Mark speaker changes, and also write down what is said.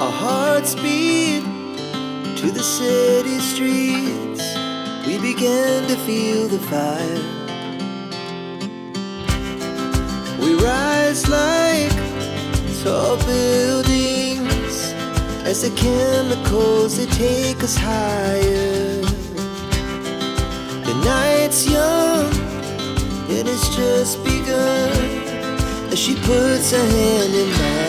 Speaker 1: Our hearts beat to the city streets. We began to feel the fire. We rise like tall buildings as the chemicals, they take us higher. The night's young, it has just begun as she puts her hand in mine.